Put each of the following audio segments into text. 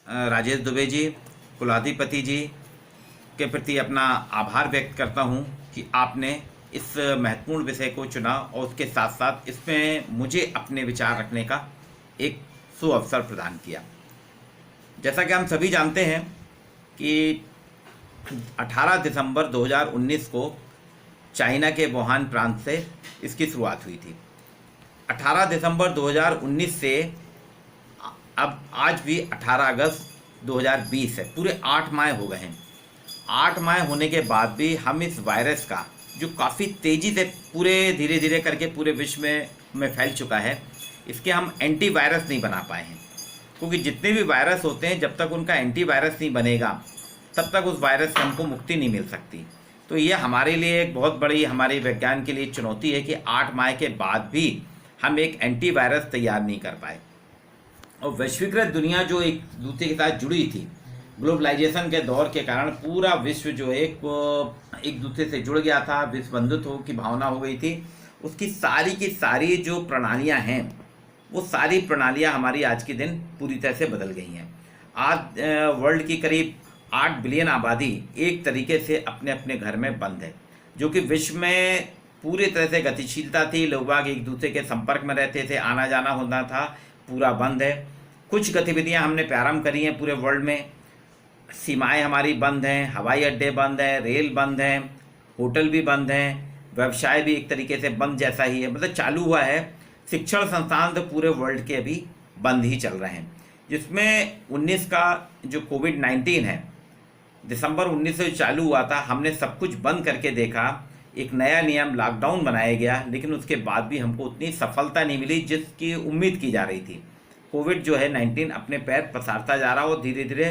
राजेश दुबे जी, कुलाधिपति जी के प्रति अपना आभार व्यक्त करता हूं कि आपने इस महत्वपूर्ण विषय को चुना और उसके साथ साथ इसमें मुझे अपने विचार रखने का एक सुअवसर प्रदान किया। जैसा कि हम सभी जानते हैं कि 18 दिसंबर 2019 को चाइना के वुहान प्रांत से इसकी शुरुआत हुई थी। 18 दिसंबर 2019 से अब आज भी 18 अगस्त 2020 है, पूरे 8 माह हो गए हैं। 8 माह होने के बाद भी हम इस वायरस का, जो काफ़ी तेज़ी से पूरे धीरे धीरे करके पूरे विश्व में फैल चुका है, इसके हम एंटीवायरस नहीं बना पाए हैं। क्योंकि जितने भी वायरस होते हैं, जब तक उनका एंटीवायरस नहीं बनेगा तब तक उस वायरस से हमको मुक्ति नहीं मिल सकती। तो ये हमारे लिए एक बहुत बड़ी, हमारे विज्ञान के लिए चुनौती है कि 8 माह के बाद भी हम एक एंटीवायरस तैयार नहीं कर पाए। और वैश्वीकृत दुनिया जो एक दूसरे के साथ जुड़ी थी, ग्लोबलाइजेशन के दौर के कारण पूरा विश्व जो एक दूसरे से जुड़ गया था, विश्व बंधुत्व की भावना हो गई थी। उसकी सारी की सारी जो प्रणालियां हैं, वो सारी प्रणालियां हमारी आज के दिन पूरी तरह से बदल गई हैं। आज वर्ल्ड की करीब 8 बिलियन आबादी एक तरीके से अपने अपने घर में बंद है, जो कि विश्व में पूरी तरह से गतिशीलता थी। लोग बाग एक दूसरे के संपर्क में रहते थे, आना जाना होता था, पूरा बंद है। कुछ गतिविधियां हमने प्रारंभ करी हैं पूरे वर्ल्ड में। सीमाएं हमारी बंद हैं, हवाई अड्डे बंद हैं, रेल बंद हैं, होटल भी बंद हैं, व्यवसाय भी एक तरीके से बंद जैसा ही है, मतलब चालू हुआ है। शिक्षण संस्थान तो पूरे वर्ल्ड के अभी बंद ही चल रहे हैं। जिसमें 19 का जो कोविड-19 है, दिसंबर 19 से चालू हुआ था, हमने सब कुछ बंद करके देखा। एक नया नियम लॉकडाउन बनाया गया, लेकिन उसके बाद भी हमको उतनी सफलता नहीं मिली जिसकी उम्मीद की जा रही थी। कोविड जो है 19 अपने पैर पसारता जा रहा और धीरे धीरे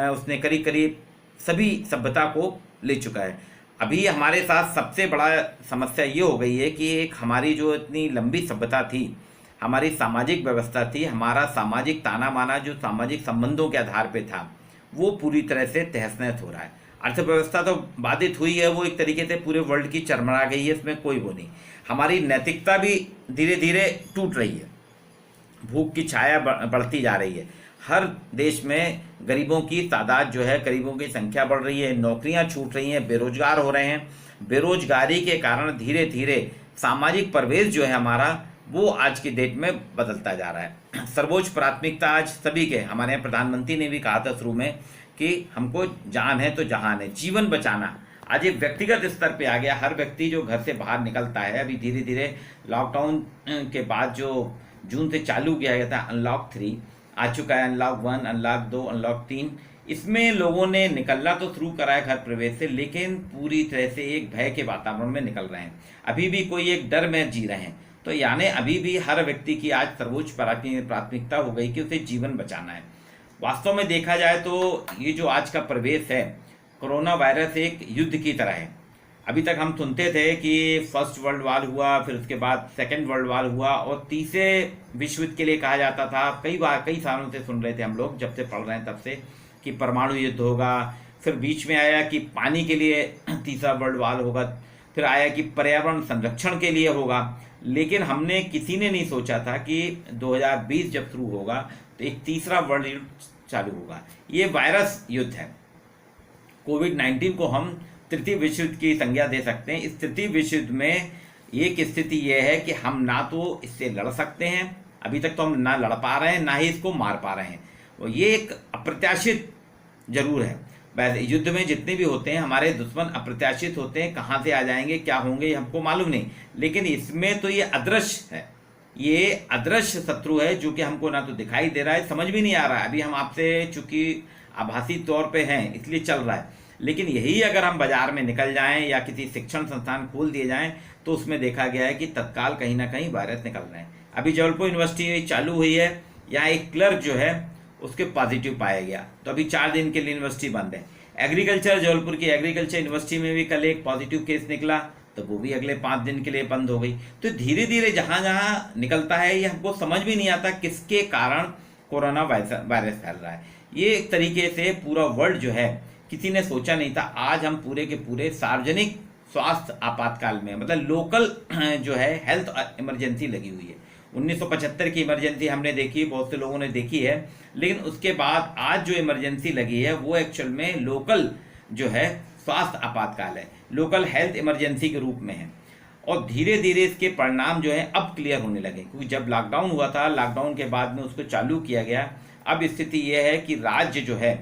उसने करीब करीब सभी सभ्यता को ले चुका है। अभी हमारे साथ सबसे बड़ा समस्या ये हो गई है कि एक हमारी जो इतनी लंबी सभ्यता थी, हमारी सामाजिक व्यवस्था थी, हमारा सामाजिक ताना माना जो सामाजिक संबंधों के आधार पे था, वो पूरी तरह से तहस-नहस हो रहा है। अर्थव्यवस्था तो बाधित हुई है, वो एक तरीके से पूरे वर्ल्ड की चरमरा गई है, इसमें कोई वो नहीं। हमारी नैतिकता भी धीरे धीरे टूट रही है, भूख की छाया बढ़ती जा रही है। हर देश में गरीबों की तादाद जो है, गरीबों की संख्या बढ़ रही है, नौकरियां छूट रही हैं, बेरोजगार हो रहे हैं। बेरोजगारी के कारण धीरे धीरे सामाजिक परिवेश जो है हमारा, वो आज की डेट में बदलता जा रहा है। सर्वोच्च प्राथमिकता आज सभी के, हमारे यहाँ प्रधानमंत्री ने भी कहा था शुरू में कि हमको जान है तो जहान है, जीवन बचाना आज एक व्यक्तिगत स्तर पे आ गया। हर व्यक्ति जो घर से बाहर निकलता है, अभी धीरे धीरे लॉकडाउन के बाद जो जून से चालू किया गया था अनलॉक 3 आ चुका है, अनलॉक 1, अनलॉक 2, अनलॉक 3। इसमें लोगों ने निकलना तो शुरू करा है घर प्रवेश से, लेकिन पूरी तरह से एक भय के वातावरण में निकल रहे हैं। अभी भी कोई एक डर में जी रहे हैं। तो यानी अभी भी हर व्यक्ति की आज सर्वोच्च प्राथमिकता हो गई कि उसे जीवन बचाना है। वास्तव में देखा जाए तो ये जो आज का प्रवेश है, कोरोना वायरस एक युद्ध की तरह है। अभी तक हम सुनते थे कि फर्स्ट वर्ल्ड वॉर हुआ, फिर उसके बाद सेकेंड वर्ल्ड वॉर हुआ, और तीसरे विश्व युद्ध के लिए कहा जाता था। कई सालों से सुन रहे थे हम लोग, जब से पढ़ रहे हैं तब से, कि परमाणु युद्ध होगा। फिर बीच में आया कि पानी के लिए तीसरा वर्ल्ड वॉर होगा, फिर आया कि पर्यावरण संरक्षण के लिए होगा। लेकिन हमने किसी ने नहीं सोचा था कि 2020 जब शुरू होगा तो एक तीसरा वर्ल्ड युद्ध चालू होगा। ये वायरस युद्ध है। कोविड-19 को हम तृतीय विश्व युद्ध की संज्ञा दे सकते हैं। इस तृतीय विश्व युद्ध में एक स्थिति यह है कि हम ना तो इससे लड़ सकते हैं, अभी तक तो हम ना लड़ पा रहे हैं, ना ही इसको मार पा रहे हैं। और ये एक अप्रत्याशित जरूर है। वैसे युद्ध में जितने भी होते हैं हमारे दुश्मन अप्रत्याशित होते हैं, कहाँ से आ जाएंगे, क्या होंगे, हमको मालूम नहीं। लेकिन इसमें तो ये अदृश्य है, ये अदृश्य शत्रु है जो कि हमको ना तो दिखाई दे रहा है, समझ भी नहीं आ रहा है। अभी हम आपसे चूंकि आभासी तौर पे हैं इसलिए चल रहा है, लेकिन यही अगर हम बाजार में निकल जाएं या किसी शिक्षण संस्थान खोल दिए जाएं तो उसमें देखा गया है कि तत्काल कहीं ना कहीं वायरस निकल रहे हैं। अभी जबलपुर यूनिवर्सिटी चालू हुई है, यहाँ एक क्लर्क जो है उसके पॉजिटिव पाया गया, तो अभी 4 दिन के लिए यूनिवर्सिटी बंद है। एग्रीकल्चर, जबलपुर की एग्रीकल्चर यूनिवर्सिटी में भी कल एक पॉजिटिव केस निकला, तो वो भी अगले 5 दिन के लिए बंद हो गई। तो धीरे धीरे जहाँ जहाँ निकलता है, ये हमको समझ भी नहीं आता किसके कारण कोरोना वायरस फैल रहा है। ये एक तरीके से पूरा वर्ल्ड जो है, किसी ने सोचा नहीं था। आज हम पूरे के पूरे सार्वजनिक स्वास्थ्य आपातकाल में, मतलब लोकल जो है हेल्थ इमरजेंसी लगी हुई है, 1975 की इमरजेंसी हमने देखी, बहुत से लोगों ने देखी है, लेकिन उसके बाद आज जो इमरजेंसी लगी है वो एक्चुअल में लोकल जो है स्वास्थ्य आपातकाल है, लोकल हेल्थ इमरजेंसी के रूप में है। और धीरे धीरे इसके परिणाम जो है अब क्लियर होने लगे, क्योंकि जब लॉकडाउन हुआ था, लॉकडाउन के बाद में उसको चालू किया गया। अब स्थिति ये है कि राज्य जो है,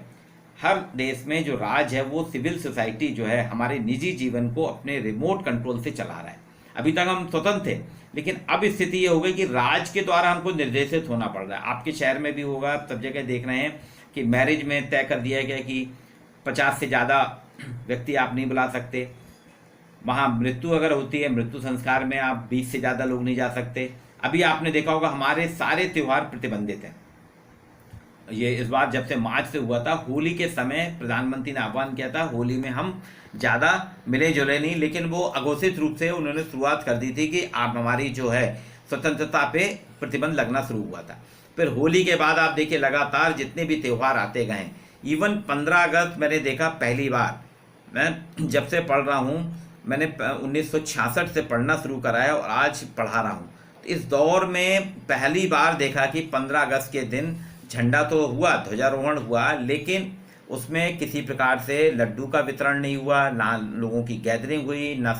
हर देश में जो राज्य है वो सिविल सोसाइटी जो है हमारे निजी जीवन को अपने रिमोट कंट्रोल से चला रहा है। अभी तक हम स्वतंत्र थे, लेकिन अब स्थिति ये हो गई कि राज्य के द्वारा हमको निर्देशित होना पड़ रहा है। आपके शहर में भी होगा, आप सब जगह देख रहे हैं कि मैरिज में तय कर दिया गया कि 50 से ज़्यादा व्यक्ति आप नहीं बुला सकते। वहाँ मृत्यु अगर होती है, मृत्यु संस्कार में आप 20 से ज़्यादा लोग नहीं जा सकते। अभी आपने देखा होगा हमारे सारे त्यौहार प्रतिबंधित हैं। ये इस बार जब से मार्च से हुआ था, होली के समय प्रधानमंत्री ने आह्वान किया था होली में हम ज़्यादा मिले जुले नहीं, लेकिन वो अघोषित रूप से उन्होंने शुरुआत कर दी थी कि आप हमारी जो है स्वतंत्रता पे प्रतिबंध लगना शुरू हुआ था। फिर होली के बाद आप देखिए लगातार जितने भी त्यौहार आते गए, इवन 15 अगस्त मैंने देखा पहली बार, मैं जब से पढ़ रहा हूँ, मैंने 1966 से पढ़ना शुरू करा है और आज पढ़ा रहा हूँ। तो इस दौर में पहली बार देखा कि 15 अगस्त के दिन झंडा तो हुआ, ध्वजारोहण हुआ, लेकिन उसमें किसी प्रकार से लड्डू का वितरण नहीं हुआ, ना लोगों की गैदरिंग हुई, ना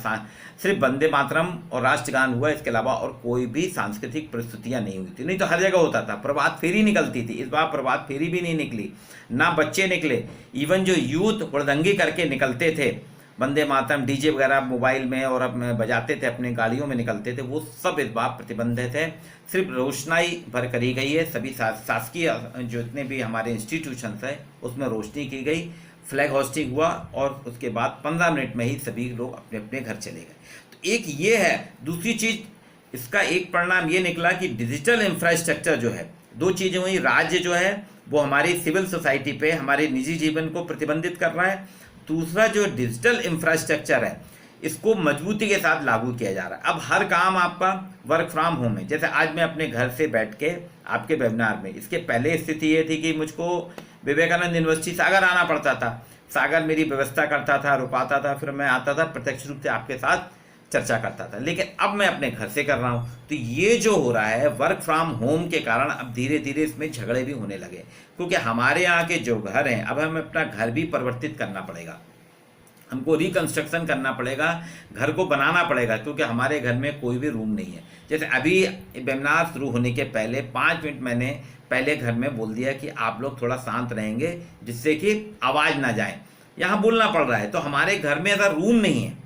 सिर्फ वंदे मातरम और राष्ट्रगान हुआ, इसके अलावा और कोई भी सांस्कृतिक प्रस्तुतियां नहीं हुई थी। नहीं तो हर जगह होता था, प्रभात फेरी निकलती थी। इस बार प्रभात फेरी भी नहीं निकली, ना बच्चे निकले। इवन जो यूथ हुड़दंगी करके निकलते थे, वंदे मातरम डीजे वगैरह मोबाइल में और अब बजाते थे, अपने गाड़ियों में निकलते थे, वो सब इस बार प्रतिबंधित है। सिर्फ रोशनाई भर करी गई है, सभी शासकीय जो जितने भी हमारे इंस्टीट्यूशंस हैं उसमें रोशनी की गई, फ्लैग होस्टिंग हुआ और उसके बाद 15 मिनट में ही सभी लोग अपने अपने घर चले गए। तो एक ये है। दूसरी चीज़, इसका एक परिणाम ये निकला कि डिजिटल इंफ्रास्ट्रक्चर जो है, दो चीज़ें हुई। राज्य जो है वो हमारी सिविल सोसाइटी पे हमारे निजी जीवन को प्रतिबंधित कर रहा है। दूसरा जो डिजिटल इंफ्रास्ट्रक्चर है इसको मजबूती के साथ लागू किया जा रहा है। अब हर काम आपका वर्क फ्रॉम होम है। जैसे आज मैं अपने घर से बैठ के आपके वेबिनार में, इसके पहले स्थिति ये थी कि मुझको विवेकानंद यूनिवर्सिटी सागर आना पड़ता था, सागर मेरी व्यवस्था करता था, रुकाता था, फिर मैं आता था, प्रत्यक्ष रूप से आपके साथ चर्चा करता था। लेकिन अब मैं अपने घर से कर रहा हूँ। तो ये जो हो रहा है वर्क फ्रॉम होम के कारण अब धीरे धीरे इसमें झगड़े भी होने लगे, क्योंकि हमारे यहाँ के जो घर हैं, अब हमें अपना घर भी परिवर्तित करना पड़ेगा, हमको रिकंस्ट्रक्शन करना पड़ेगा, घर को बनाना पड़ेगा, क्योंकि हमारे घर में कोई भी रूम नहीं है। जैसे अभी वेबिनार शुरू होने के पहले 5 मिनट मैंने पहले घर में बोल दिया कि आप लोग थोड़ा शांत रहेंगे जिससे कि आवाज़ ना जाए, यहाँ बोलना पड़ रहा है। तो हमारे घर में अगर रूम नहीं है,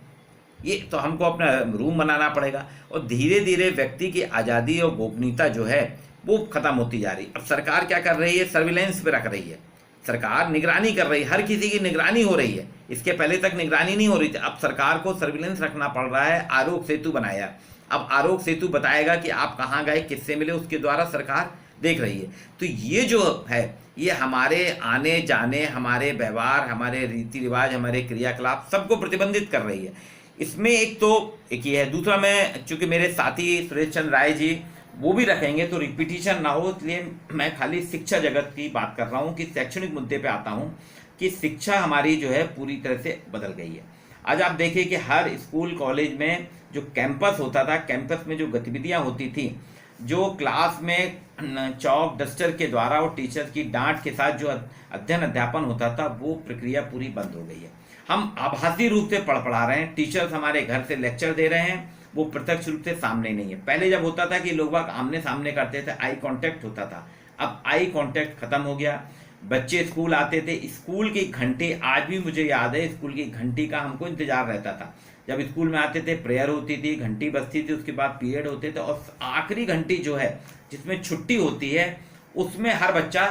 ये तो हमको अपना रूम बनाना पड़ेगा। और धीरे धीरे व्यक्ति की आज़ादी और गोपनीयता जो है वो खत्म होती जा रही। अब सरकार क्या कर रही है, सर्विलेंस पे रख रही है, सरकार निगरानी कर रही है, हर किसी की निगरानी हो रही है। इसके पहले तक निगरानी नहीं हो रही थी, अब सरकार को सर्विलेंस रखना पड़ रहा है। आरोग्य सेतु बनाया, अब आरोग्य सेतु बताएगा कि आप कहाँ गए, किससे मिले, उसके द्वारा सरकार देख रही है। तो ये जो है ये हमारे आने जाने, हमारे व्यवहार, हमारे रीति रिवाज, हमारे क्रियाकलाप सबको प्रतिबंधित कर रही है। इसमें एक ये है। दूसरा, मैं चूँकि मेरे साथी सुरेश चंद्र राय जी वो भी रखेंगे तो रिपीटिशन ना हो, इसलिए मैं खाली शिक्षा जगत की बात कर रहा हूँ कि शैक्षणिक मुद्दे पे आता हूँ कि शिक्षा हमारी जो है पूरी तरह से बदल गई है। आज आप देखिए कि हर स्कूल कॉलेज में जो कैंपस होता था, कैंपस में जो गतिविधियाँ होती थी, जो क्लास में चौक डस्टर के द्वारा और टीचर की डांट के साथ जो अध्ययन अध्यापन होता था, वो प्रक्रिया पूरी बंद हो गई है। हम आभासी रूप से पढ़ा रहे हैं, टीचर्स हमारे घर से लेक्चर दे रहे हैं, वो प्रत्यक्ष रूप से सामने नहीं है। पहले जब होता था कि लोग आमने सामने करते थे, आई कांटेक्ट होता था, अब आई कांटेक्ट खत्म हो गया। बच्चे स्कूल आते थे, स्कूल की घंटी आज भी मुझे याद है, स्कूल की घंटी का हमको इंतजार रहता था। जब स्कूल में आते थे प्रेयर होती थी, घंटी बजती थी, उसके बाद पीरियड होते थे, और आखिरी घंटी जो है जिसमें छुट्टी होती है उसमें हर बच्चा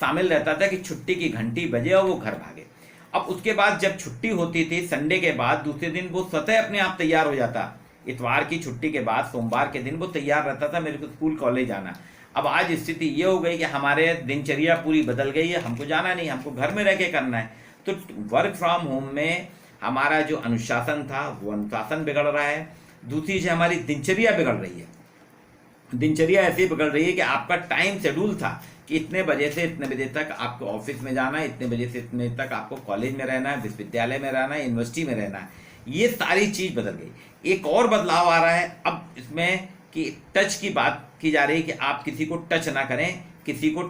शामिल रहता था कि छुट्टी की घंटी बजे और वो घर भागे। अब उसके बाद जब छुट्टी होती थी संडे के बाद, दूसरे दिन वो स्वतः अपने आप तैयार हो जाता। इतवार की छुट्टी के बाद सोमवार के दिन वो तैयार रहता था मेरे को स्कूल कॉलेज जाना। अब आज स्थिति ये हो गई कि हमारे दिनचर्या पूरी बदल गई है, हमको जाना नहीं, हमको घर में रह के करना है। तो वर्क फ्रॉम होम में हमारा जो अनुशासन था वो अनुशासन बिगड़ रहा है। दूसरी चीज़, हमारी दिनचर्या बिगड़ रही है। दिनचर्या ऐसी बिगड़ रही है कि आपका टाइम शेड्यूल था कि इतने बजे से इतने बजे तक आपको ऑफिस में जाना है, इतने बजे से इतने तक आपको कॉलेज में रहना है, विश्वविद्यालय में रहना है, यूनिवर्सिटी में रहना है। ये सारी चीज़ बदल गई। एक और बदलाव आ रहा है अब इसमें कि टच की बात की जा रही है कि आप किसी को टच ना करें, किसी को।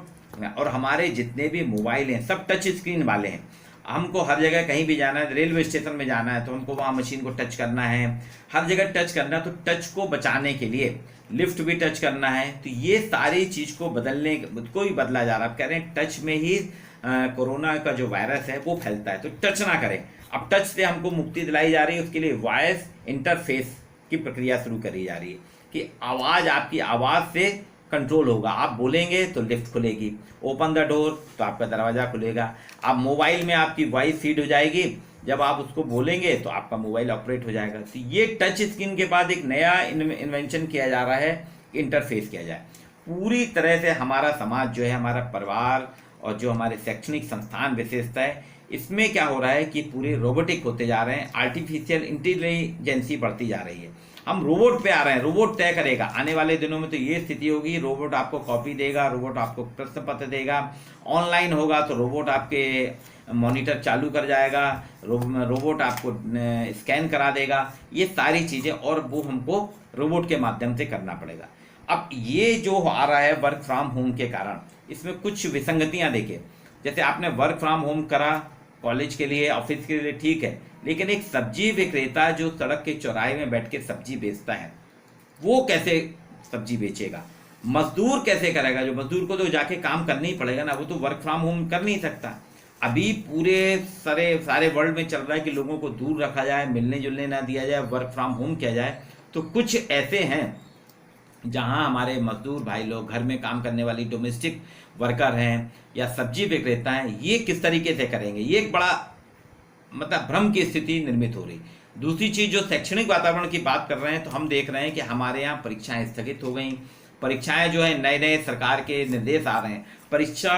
और हमारे जितने भी मोबाइल हैं सब टच स्क्रीन वाले हैं। हमको हर जगह कहीं भी जाना है, रेलवे स्टेशन में जाना है तो हमको वहाँ मशीन को टच करना है, हर जगह टच करना है। तो टच को बचाने के लिए लिफ्ट भी टच करना है। तो ये सारी चीज़ को बदलने को ही बदला जा रहा है। आप कह रहे हैं टच में ही कोरोना का जो वायरस है वो फैलता है, तो टच ना करें। अब टच से हमको मुक्ति दिलाई जा रही है, उसके लिए वॉइस इंटरफेस की प्रक्रिया शुरू करी जा रही है कि आवाज़, आपकी आवाज़ से कंट्रोल होगा। आप बोलेंगे तो लिफ्ट खुलेगी, ओपन द डोर तो आपका दरवाज़ा खुलेगा। आप मोबाइल में आपकी वॉइस फीड हो जाएगी, जब आप उसको बोलेंगे तो आपका मोबाइल ऑपरेट हो जाएगा। तो ये टच स्क्रीन के बाद एक नया इन्वेंशन किया जा रहा है, इंटरफेस किया जाए। पूरी तरह से हमारा समाज जो है, हमारा परिवार और जो हमारे शैक्षणिक संस्थान विशेषता है, इसमें क्या हो रहा है कि पूरे रोबोटिक होते जा रहे हैं, आर्टिफिशियल इंटेलिजेंसी बढ़ती जा रही है। हम रोबोट पे आ रहे हैं, रोबोट तय करेगा। आने वाले दिनों में तो ये स्थिति होगी, रोबोट आपको कॉपी देगा, रोबोट आपको प्रश्न पत्र देगा, ऑनलाइन होगा तो रोबोट आपके मॉनिटर चालू कर जाएगा, रोबोट आपको स्कैन करा देगा, ये सारी चीज़ें, और वो हमको रोबोट के माध्यम से करना पड़ेगा। अब ये जो आ रहा है वर्क फ्रॉम होम के कारण, इसमें कुछ विसंगतियां देखिए। जैसे आपने वर्क फ्रॉम होम करा कॉलेज के लिए, ऑफिस के लिए, ठीक है, लेकिन एक सब्जी विक्रेता जो सड़क के चौराहे में बैठ के सब्जी बेचता है, वो कैसे सब्जी बेचेगा? मजदूर कैसे करेगा? जो मजदूर को तो जाके काम करना ही पड़ेगा ना, वो तो वर्क फ्रॉम होम कर नहीं सकता। अभी पूरे सारे वर्ल्ड में चल रहा है कि लोगों को दूर रखा जाए, मिलने जुलने ना दिया जाए, वर्क फ्रॉम होम किया जाए। तो कुछ ऐसे हैं जहां हमारे मजदूर भाई लोग, घर में काम करने वाली डोमेस्टिक वर्कर हैं या सब्जी विक्रेता हैं, ये किस तरीके से करेंगे? ये एक बड़ा मतलब भ्रम की स्थिति निर्मित हो रही। दूसरी चीज़, जो शैक्षणिक वातावरण की बात कर रहे हैं, तो हम देख रहे हैं कि हमारे यहाँ परीक्षाएं स्थगित हो गई। परीक्षाएं जो है, नए नए सरकार के निर्देश आ रहे हैं, परीक्षा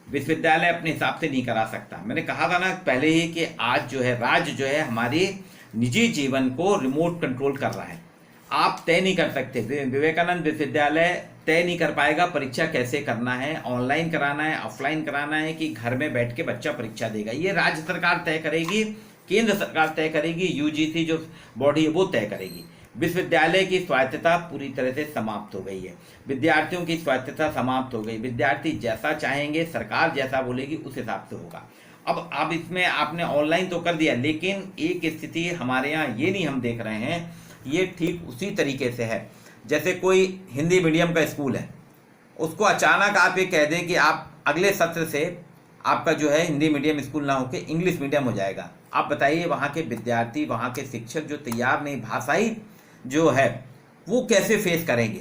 विश्वविद्यालय अपने हिसाब से नहीं करा सकता। मैंने कहा था ना पहले ही कि आज जो है राज्य जो है हमारी निजी जीवन को रिमोट कंट्रोल कर रहा है। आप तय नहीं कर सकते, विवेकानंद विश्वविद्यालय तय नहीं कर पाएगा परीक्षा कैसे करना है, ऑनलाइन कराना है, ऑफलाइन कराना है, कि घर में बैठ के बच्चा परीक्षा देगा। ये राज्य सरकार तय करेगी, केंद्र सरकार तय करेगी, यूजीसी जो बॉडी है वो तय करेगी। विश्वविद्यालय की स्वायत्तता पूरी तरह से समाप्त हो गई है, विद्यार्थियों की स्वायत्तता समाप्त हो गई। विद्यार्थी जैसा चाहेंगे, सरकार जैसा बोलेगी उस हिसाब से होगा। अब इसमें आपने ऑनलाइन तो कर दिया, लेकिन एक स्थिति हमारे यहाँ ये नहीं हम देख रहे हैं, ये ठीक उसी तरीके से है जैसे कोई हिंदी मीडियम का स्कूल है, उसको अचानक आप ये कह दें कि आप अगले सत्र से आपका जो है हिंदी मीडियम स्कूल ना होकर इंग्लिश मीडियम हो जाएगा। आप बताइए वहाँ के विद्यार्थी, वहाँ के शिक्षक जो तैयार नहीं, भाषाई जो है वो कैसे फेस करेंगे?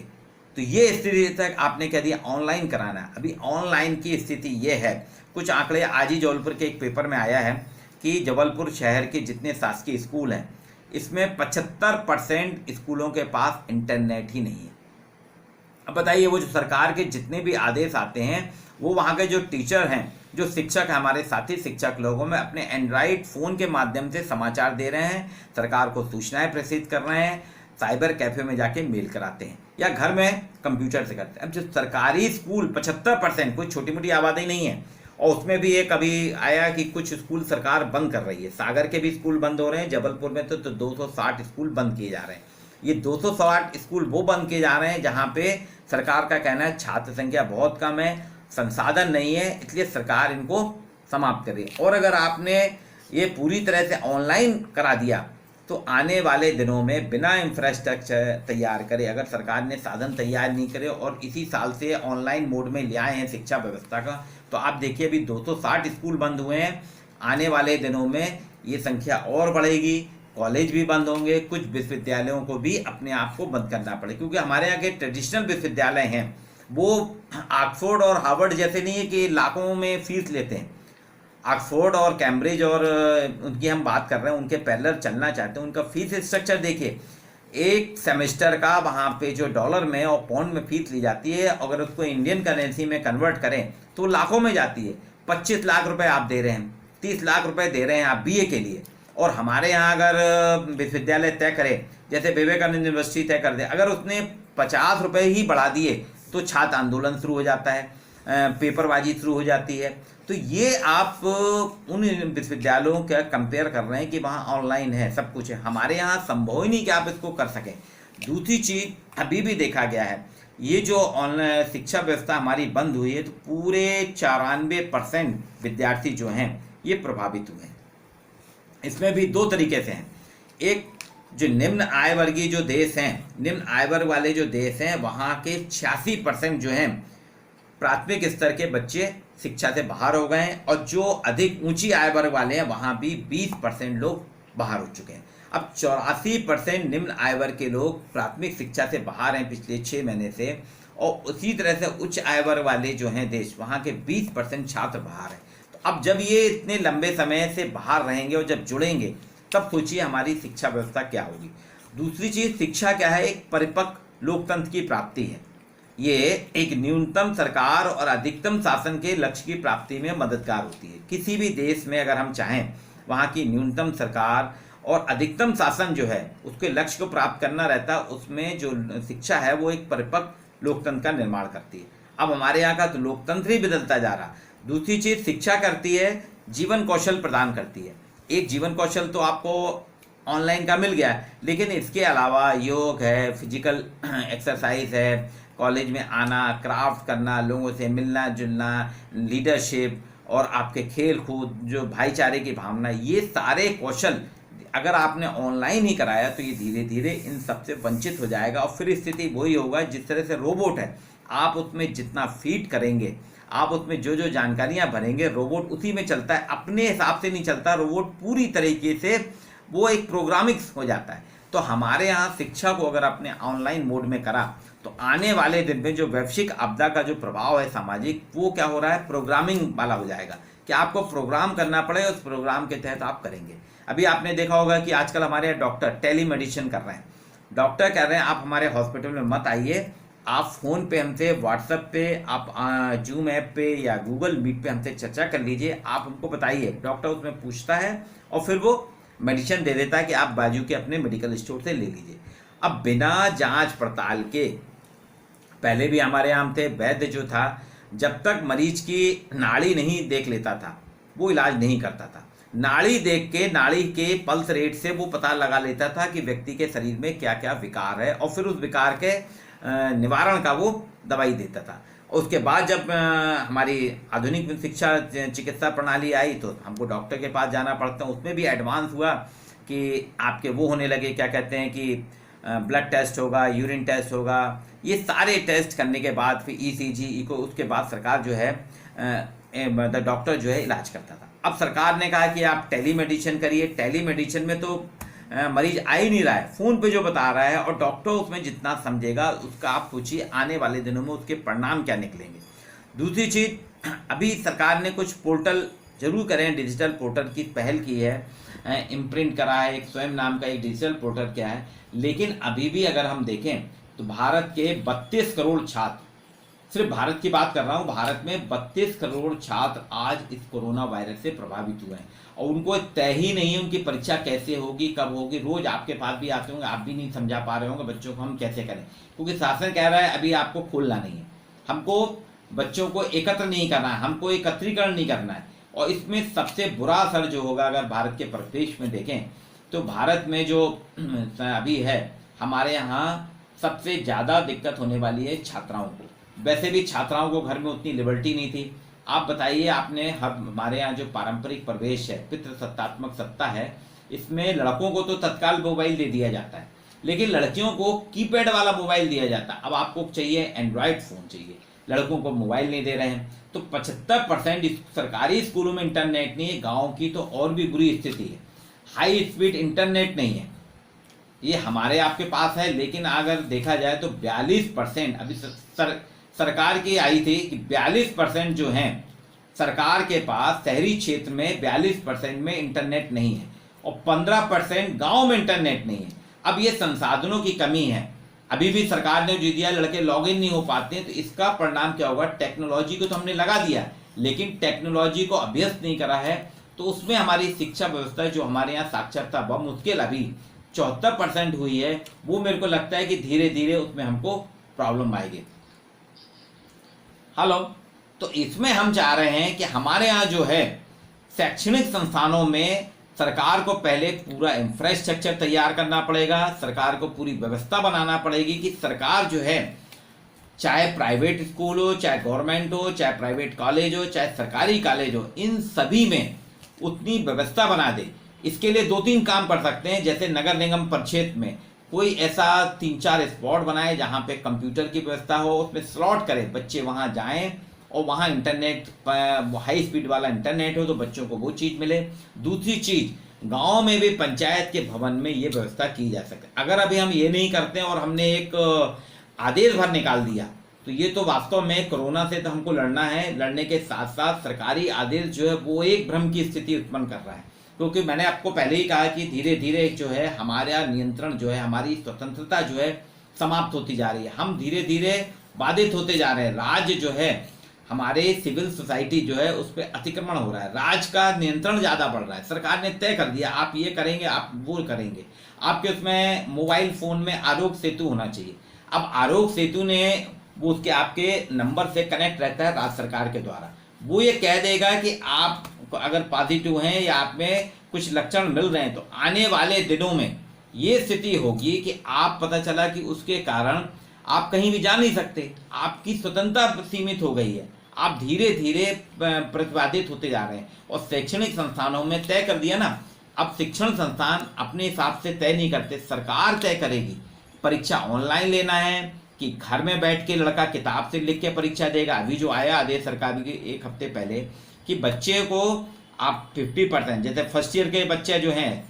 तो ये स्थिति तक आपने कह दिया ऑनलाइन कराना है। अभी ऑनलाइन की स्थिति ये है, कुछ आंकड़े आज ही जबलपुर के एक पेपर में आया है कि जबलपुर शहर के जितने शासकीय स्कूल हैं, इसमें 75% स्कूलों के पास इंटरनेट ही नहीं है। अब बताइए, वो जो सरकार के जितने भी आदेश आते हैं, वो वहाँ के जो टीचर हैं, जो शिक्षक हैं, हमारे साथी शिक्षक लोगों में अपने एंड्रॉइड फ़ोन के माध्यम से समाचार दे रहे हैं, सरकार को सूचनाएं प्रेषित कर रहे हैं, साइबर कैफ़े में जाके मेल कराते हैं या घर में कंप्यूटर से करते हैं। अब जो सरकारी स्कूल 75%, कोई छोटी मोटी आबादी नहीं है। और उसमें भी एक अभी आया कि कुछ स्कूल सरकार बंद कर रही है, सागर के भी स्कूल बंद हो रहे हैं, जबलपुर में तो 260 स्कूल बंद किए जा रहे हैं। ये 260 स्कूल वो बंद किए जा रहे हैं जहाँ पे सरकार का कहना है छात्र संख्या बहुत कम है, संसाधन नहीं है, इसलिए सरकार इनको समाप्त करे। और अगर आपने ये पूरी तरह से ऑनलाइन करा दिया तो आने वाले दिनों में बिना इंफ्रास्ट्रक्चर तैयार करे, अगर सरकार ने साधन तैयार नहीं करे और इसी साल से ऑनलाइन मोड में ले आए हैं शिक्षा व्यवस्था का, तो आप देखिए अभी 260 स्कूल बंद हुए हैं। आने वाले दिनों में ये संख्या और बढ़ेगी, कॉलेज भी बंद होंगे, कुछ विश्वविद्यालयों को भी अपने आप को बंद करना पड़े, क्योंकि हमारे यहाँ के ट्रेडिशनल विश्वविद्यालय हैं वो ऑक्सफोर्ड और हार्वर्ड जैसे नहीं है कि लाखों में फीस लेते हैं। ऑक्सफोर्ड और कैम्ब्रिज और उनकी हम बात कर रहे हैं, उनके पैरेलल चलना चाहते हैं, उनका फीस स्ट्रक्चर देखिए। एक सेमेस्टर का वहाँ पे जो डॉलर में और पाउंड में फीस ली जाती है, अगर उसको इंडियन करेंसी में कन्वर्ट करें तो लाखों में जाती है। 25 लाख रुपए आप दे रहे हैं, 30 लाख रुपए दे रहे हैं आप बीए के लिए। और हमारे यहाँ अगर विश्वविद्यालय तय करे, जैसे विवेकानंद यूनिवर्सिटी तय कर दे, अगर उसने 50 रुपये ही बढ़ा दिए तो छात्र आंदोलन शुरू हो जाता है, पेपरबाजी शुरू हो जाती है। तो ये आप उन विश्वविद्यालयों का कंपेयर कर रहे हैं कि वहाँ ऑनलाइन है, सब कुछ है। हमारे यहाँ संभव ही नहीं कि आप इसको कर सकें। दूसरी चीज़ अभी भी देखा गया है, ये जो ऑनलाइन शिक्षा व्यवस्था हमारी बंद हुई है तो पूरे 94% विद्यार्थी जो हैं ये प्रभावित हुए हैं। इसमें भी दो तरीके से हैं। एक, जो निम्न आय वर्गीय जो देश हैं, निम्न आय वर्ग वाले जो देश हैं, वहाँ के 86% जो हैं प्राथमिक स्तर के बच्चे शिक्षा से बाहर हो गए हैं, और जो अधिक ऊंची आय वर्ग वाले हैं वहाँ भी 20% लोग बाहर हो चुके हैं। अब 84% निम्न आय वर्ग के लोग प्राथमिक शिक्षा से बाहर हैं पिछले 6 महीने से, और उसी तरह से उच्च आय वर्ग वाले जो हैं देश, वहाँ के 20% छात्र बाहर हैं। तो अब जब ये इतने लंबे समय से बाहर रहेंगे और जब जुड़ेंगे, तब सोचिए हमारी शिक्षा व्यवस्था क्या होगी। दूसरी चीज़, शिक्षा क्या है, एक परिपक्व लोकतंत्र की प्राप्ति है। ये एक न्यूनतम सरकार और अधिकतम शासन के लक्ष्य की प्राप्ति में मददगार होती है। किसी भी देश में अगर हम चाहें, वहाँ की न्यूनतम सरकार और अधिकतम शासन जो है उसके लक्ष्य को प्राप्त करना रहता है, उसमें जो शिक्षा है वो एक परिपक्व लोकतंत्र का निर्माण करती है। अब हमारे यहाँ का तो लोकतंत्र ही बदलता जा रहा। दूसरी चीज़, शिक्षा करती है, जीवन कौशल प्रदान करती है। एक जीवन कौशल तो आपको ऑनलाइन का मिल गया है, लेकिन इसके अलावा योग है, फिजिकल एक्सरसाइज है, कॉलेज में आना, क्राफ्ट करना, लोगों से मिलना जुलना, लीडरशिप और आपके खेल कूद, जो भाईचारे की भावना, ये सारे कौशल अगर आपने ऑनलाइन ही कराया तो ये धीरे धीरे इन सबसे वंचित हो जाएगा। और फिर स्थिति वही होगा जिस तरह से रोबोट है, आप उसमें जितना फीड करेंगे, आप उसमें जो जो जानकारियां भरेंगे, रोबोट उसी में चलता है, अपने हिसाब से नहीं चलता। रोबोट पूरी तरीके से वो एक प्रोग्रामिंग हो जाता है। तो हमारे यहाँ शिक्षा को अगर आपने ऑनलाइन मोड में करा, तो आने वाले दिन में जो वैश्विक आपदा का जो प्रभाव है सामाजिक, वो क्या हो रहा है, प्रोग्रामिंग वाला हो जाएगा कि आपको प्रोग्राम करना पड़ेगा, उस प्रोग्राम के तहत आप करेंगे। अभी आपने देखा होगा कि आजकल हमारे यहाँ डॉक्टर टेलीमेडिसिन कर रहे हैं। डॉक्टर कह रहे हैं आप हमारे हॉस्पिटल में मत आइए, आप फ़ोन पे हमसे, व्हाट्सएप पे, आप जूम ऐप पे या गूगल मीट पे हमसे चर्चा कर लीजिए, आप हमको बताइए। डॉक्टर उसमें पूछता है और फिर वो मेडिसिन दे देता है कि आप बाजू के अपने मेडिकल स्टोर से ले लीजिए। अब बिना जांच पड़ताल के, पहले भी हमारे यहाँ थे, वैद्य जो था जब तक मरीज की नाड़ी नहीं देख लेता था वो इलाज नहीं करता था। नाड़ी देख के, नाड़ी के पल्स रेट से वो पता लगा लेता था कि व्यक्ति के शरीर में क्या क्या विकार है, और फिर उस विकार के निवारण का वो दवाई देता था। उसके बाद जब हमारी आधुनिक शिक्षा चिकित्सा प्रणाली आई तो हमको डॉक्टर के पास जाना पड़ता, उसमें भी एडवांस हुआ कि आपके वो होने लगे, क्या कहते हैं कि ब्लड टेस्ट होगा, यूरिन टेस्ट होगा, ये सारे टेस्ट करने के बाद फिर ECG, इको, उसके बाद सरकार जो है डॉक्टर जो है इलाज करता था। अब सरकार ने कहा कि आप टेलीमेडिसिन करिए। टेलीमेडिसिन में तो मरीज आ ही नहीं रहा है, फ़ोन पे जो बता रहा है, और डॉक्टर उसमें जितना समझेगा उसका आप सोचिए आने वाले दिनों में उसके परिणाम क्या निकलेंगे। दूसरी चीज़, अभी सरकार ने कुछ पोर्टल जरूर करें, डिजिटल पोर्टल की पहल की है, इम्प्रिंट करा है, एक स्वयं नाम का एक डिजिटल पोर्टल क्या है, लेकिन अभी भी अगर हम देखें तो भारत के 32 करोड़ छात्र, सिर्फ भारत की बात कर रहा हूँ, भारत में 32 करोड़ छात्र आज इस कोरोना वायरस से प्रभावित हुए हैं, और उनको तय ही नहीं है उनकी परीक्षा कैसे होगी, कब होगी। रोज आपके पास भी आते होंगे, आप भी नहीं समझा पा रहे होंगे बच्चों को हम कैसे करें, क्योंकि शासन कह रहा है अभी आपको खोलना नहीं है, हमको बच्चों को एकत्र नहीं करना है, हमको एकत्रीकरण नहीं करना है। और इसमें सबसे बुरा असर जो होगा, अगर भारत के परिप्रेक्ष्य में देखें तो भारत में जो अभी है, हमारे यहाँ सबसे ज़्यादा दिक्कत होने वाली है छात्राओं को। वैसे भी छात्राओं को घर में उतनी लिबर्टी नहीं थी। आप बताइए, आपने हमारे यहाँ जो पारंपरिक प्रवेश है, पितृसत्तात्मक सत्ता है, इसमें लड़कों को तो तत्काल मोबाइल दे दिया जाता है, लेकिन लड़कियों को कीपैड वाला मोबाइल दिया जाता है। अब आपको चाहिए एंड्रॉयड फ़ोन चाहिए, लड़कों को मोबाइल नहीं दे रहे हैं। तो 75% सरकारी स्कूलों में इंटरनेट नहीं है। गाँव की तो और भी बुरी स्थिति है, हाई स्पीड इंटरनेट नहीं है। ये हमारे आपके पास है, लेकिन अगर देखा जाए तो 42%, अभी सरकार की आई थी कि 42% जो हैं सरकार के पास शहरी क्षेत्र में 42% में इंटरनेट नहीं है, और 15% गांव में इंटरनेट नहीं है। अब ये संसाधनों की कमी है, अभी भी सरकार ने जो दिया, लड़के लॉगिन नहीं हो पाते हैं, तो इसका परिणाम क्या होगा। टेक्नोलॉजी को तो हमने लगा दिया, लेकिन टेक्नोलॉजी को अभ्यस्त नहीं करा है, तो उसमें हमारी शिक्षा व्यवस्था जो हमारे यहाँ साक्षरता बमुश्किल अभी 74% हुई है, वो मेरे को लगता है कि धीरे धीरे उसमें हमको प्रॉब्लम आएगी। हेलो, तो इसमें हम चाह रहे हैं कि हमारे यहाँ जो है शैक्षणिक संस्थानों में सरकार को पहले पूरा इंफ्रास्ट्रक्चर तैयार करना पड़ेगा, सरकार को पूरी व्यवस्था बनाना पड़ेगी कि सरकार जो है, चाहे प्राइवेट स्कूल हो, चाहे गवर्नमेंट हो, चाहे प्राइवेट कॉलेज हो, चाहे सरकारी कॉलेज हो, इन सभी में उतनी व्यवस्था बना दे। इसके लिए 2-3 काम कर सकते हैं, जैसे नगर निगम परिक्षेत्र में कोई ऐसा 3-4 स्पॉट बनाए जहाँ पे कंप्यूटर की व्यवस्था हो, उसमें स्लॉट करे, बच्चे वहाँ जाएं और वहाँ इंटरनेट, हाई स्पीड वाला इंटरनेट हो तो बच्चों को वो चीज़ मिले। दूसरी चीज़, गांव में भी पंचायत के भवन में ये व्यवस्था की जा सके। अगर अभी हम ये नहीं करते हैं और हमने एक आदेश भर निकाल दिया तो ये तो वास्तव में कोरोना से तो हमको लड़ना है, लड़ने के साथ साथ सरकारी आदेश जो है वो एक भ्रम की स्थिति उत्पन्न कर रहा है। क्योंकि मैंने आपको पहले ही कहा कि धीरे धीरे जो है हमारा नियंत्रण जो है, हमारी स्वतंत्रता जो है समाप्त होती जा रही है, हम धीरे धीरे बाधित होते जा रहे हैं। राज्य जो है, हमारे सिविल सोसाइटी जो है उस पर अतिक्रमण हो रहा है, राज्य का नियंत्रण ज़्यादा बढ़ रहा है। सरकार ने तय कर दिया आप ये करेंगे, आप वो करेंगे। आपके उसमें मोबाइल फ़ोन में आरोग्य सेतु होना चाहिए। अब आरोग्य सेतु ने वो उसके आपके नंबर से कनेक्ट रहता है राज्य सरकार के द्वारा, वो ये कह देगा कि आप अगर पॉजिटिव हैं या आप में कुछ लक्षण मिल रहे हैं तो आने वाले दिनों में ये स्थिति होगी कि आप, पता चला कि उसके कारण आप कहीं भी जा नहीं सकते, आपकी स्वतंत्रता सीमित हो गई है, आप धीरे धीरे प्रतिपादित होते जा रहे हैं। और शैक्षणिक संस्थानों में तय कर दिया ना, अब शिक्षण संस्थान अपने हिसाब से तय नहीं करते, सरकार तय करेगी। परीक्षा ऑनलाइन लेना है कि घर में बैठ के लड़का किताब से लिख के परीक्षा देगा। अभी जो आया आदेश सरकार की 1 हफ्ते पहले कि बच्चे को आप 50%, जैसे फर्स्ट ईयर के बच्चे जो हैं,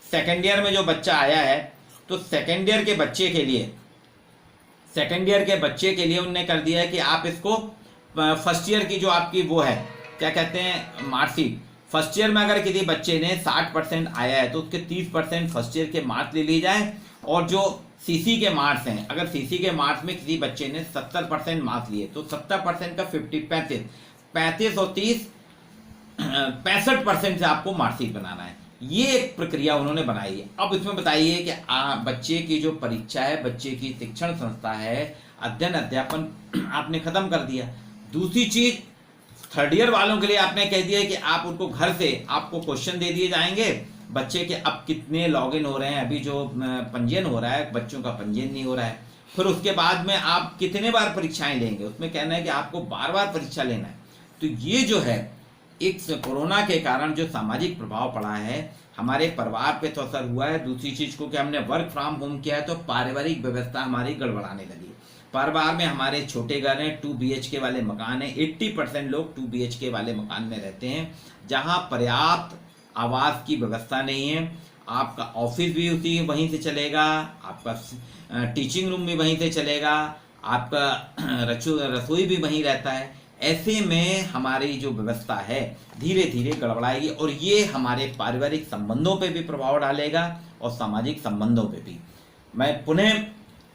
सेकेंड ईयर में जो बच्चा आया है तो सेकेंड ईयर के बच्चे के लिए उन्होंने कर दिया है कि आप इसको फर्स्ट ईयर की जो आपकी वो है, क्या कहते हैं, मार्कशीट, फर्स्ट ईयर में अगर किसी बच्चे ने 60% आया है तो उसके 30% फर्स्ट ईयर के मार्क्स ले लिए जाए। और जो सीसी के मार्क्स हैं, अगर सीसी के मार्क्स में किसी बच्चे ने 70% मार्क्स लिए तो 70% का 35 और 30 65% से आपको मार्कशीट बनाना है। ये एक प्रक्रिया उन्होंने बनाई है। अब इसमें बताइए कि बच्चे की जो परीक्षा है, बच्चे की शिक्षण संस्था है, अध्ययन अध्यापन आपने खत्म कर दिया। दूसरी चीज, थर्ड ईयर वालों के लिए आपने कह दिया कि आप उनको घर से आपको क्वेश्चन दे दिए जाएंगे, बच्चे के अब कितने लॉगिन हो रहे हैं, अभी जो पंजीयन हो रहा है बच्चों का पंजीयन नहीं हो रहा है, फिर उसके बाद में आप कितने बार परीक्षाएं लेंगे, उसमें कहना है कि आपको बार परीक्षा लेना है। तो ये जो है एक कोरोना के कारण जो सामाजिक प्रभाव पड़ा है, हमारे परिवार पे तो असर हुआ है। दूसरी चीज को कि हमने वर्क फ्रॉम होम किया है तो पारिवारिक व्यवस्था हमारी गड़बड़ाने लगी। परिवार में हमारे छोटे घर हैं, 2 BHK वाले मकान हैं, 80% लोग 2 BHK वाले मकान में रहते हैं जहां पर्याप्त आवास की व्यवस्था नहीं है। आपका ऑफिस भी वहीं से चलेगा, आपका टीचिंग रूम भी वहीं से चलेगा, आपका रसोई भी वहीं रहता है। ऐसे में हमारी जो व्यवस्था है धीरे धीरे गड़बड़ाएगी और ये हमारे पारिवारिक संबंधों पे भी प्रभाव डालेगा और सामाजिक संबंधों पे भी। मैं पुनः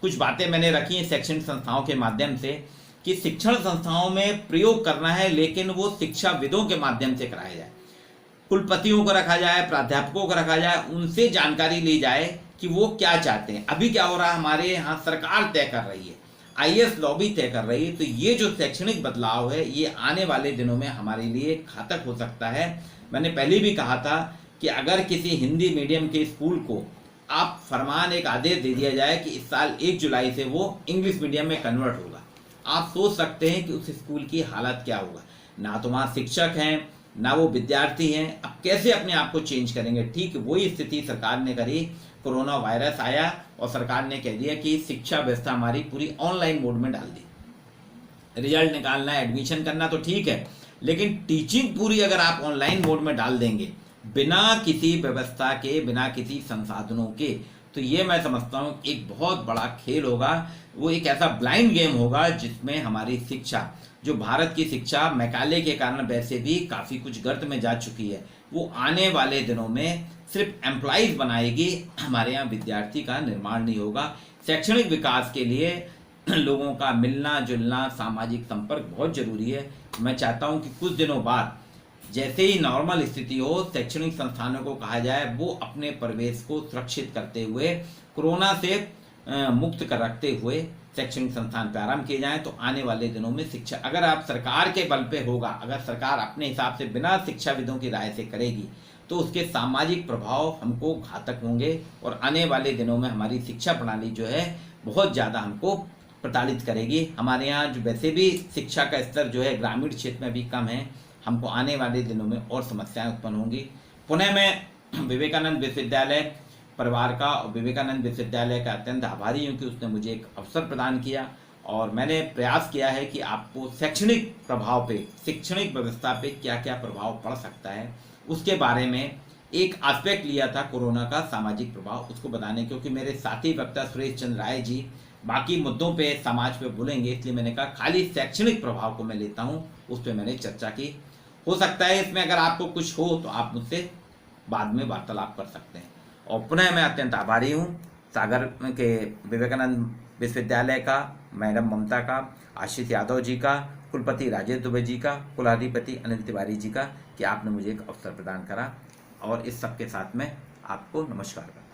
कुछ बातें मैंने रखी हैं शैक्षणिक संस्थाओं के माध्यम से कि शिक्षण संस्थाओं में प्रयोग करना है, लेकिन वो शिक्षाविदों के माध्यम से कराया जाए, कुलपतियों को रखा जाए, प्राध्यापकों को रखा जाए, उनसे जानकारी ली जाए कि वो क्या चाहते हैं। अभी क्या हो रहा है, हमारे यहाँ सरकार तय कर रही है, IAS लॉबी तय कर रही है। तो ये जो शैक्षणिक बदलाव है ये आने वाले दिनों में हमारे लिए घातक हो सकता है। मैंने पहले भी कहा था कि अगर किसी हिंदी मीडियम के स्कूल को आप फरमान, एक आदेश दे दिया जाए कि इस साल 1 जुलाई से वो इंग्लिश मीडियम में कन्वर्ट होगा, आप सोच सकते हैं कि उस स्कूल की हालत क्या होगा। ना तो वहाँ शिक्षक हैं, ना वो विद्यार्थी हैं, अब कैसे अपने आप को चेंज करेंगे। ठीक वही स्थिति सरकार ने करी, कोरोना वायरस आया और सरकार ने कह दिया कि शिक्षा व्यवस्था हमारी पूरी ऑनलाइन मोड में डाल दी। रिजल्ट निकालना है, एडमिशन करना तो ठीक है, लेकिन टीचिंग पूरी अगर आप ऑनलाइन मोड में डाल देंगे बिना किसी व्यवस्था के, बिना किसी संसाधनों के, तो ये मैं समझता हूँ एक बहुत बड़ा खेल होगा। वो एक ऐसा ब्लाइंड गेम होगा जिसमें हमारी शिक्षा, जो भारत की शिक्षा मैकाले के कारण वैसे भी काफ़ी कुछ गर्त में जा चुकी है, वो आने वाले दिनों में सिर्फ एम्प्लॉइज बनाएगी, हमारे यहाँ विद्यार्थी का निर्माण नहीं होगा। शैक्षणिक विकास के लिए लोगों का मिलना जुलना, सामाजिक संपर्क बहुत जरूरी है। मैं चाहता हूँ कि कुछ दिनों बाद जैसे ही नॉर्मल स्थिति हो, शैक्षणिक संस्थानों को कहा जाए वो अपने परिवेश को सुरक्षित करते हुए, कोरोना से मुक्त कर रखते हुए शैक्षणिक संस्थान प्रारंभ किए जाएं। तो आने वाले दिनों में शिक्षा, अगर आप सरकार के बल पे होगा, अगर सरकार अपने हिसाब से बिना शिक्षाविदों की राय से करेगी, तो उसके सामाजिक प्रभाव हमको घातक होंगे और आने वाले दिनों में हमारी शिक्षा प्रणाली जो है बहुत ज़्यादा हमको प्रताड़ित करेगी। हमारे यहाँ जो वैसे भी शिक्षा का स्तर जो है ग्रामीण क्षेत्र में भी कम है, हमको आने वाले दिनों में और समस्याएं उत्पन्न होंगी। पुनः मैं विवेकानंद विश्वविद्यालय परिवार का और विवेकानंद विश्वविद्यालय का अत्यंत आभारी हूँ कि उसने मुझे एक अवसर प्रदान किया और मैंने प्रयास किया है कि आपको शैक्षणिक प्रभाव पे, शैक्षणिक व्यवस्था पे क्या क्या प्रभाव पड़ सकता है उसके बारे में एक एस्पेक्ट लिया था कोरोना का सामाजिक प्रभाव, उसको बताने, क्योंकि मेरे साथी वक्ता सुरेश चंद्र राय जी बाकी मुद्दों पे समाज पे बोलेंगे, इसलिए मैंने कहा खाली शैक्षणिक प्रभाव को मैं लेता हूँ, उस पर मैंने चर्चा की। हो सकता है इसमें अगर आपको कुछ हो तो आप मुझसे बाद में वार्तालाप कर सकते हैं। और पुनः मैं अत्यंत आभारी हूँ सागर के विवेकानंद विश्वविद्यालय का, मैडम ममता का, आशीष यादव जी का, कुलपति राजेश दुबे जी का, कुलाधिपति अनिल तिवारी जी का कि आपने मुझे एक अवसर प्रदान करा। और इस सब के साथ में आपको नमस्कार करता हूँ।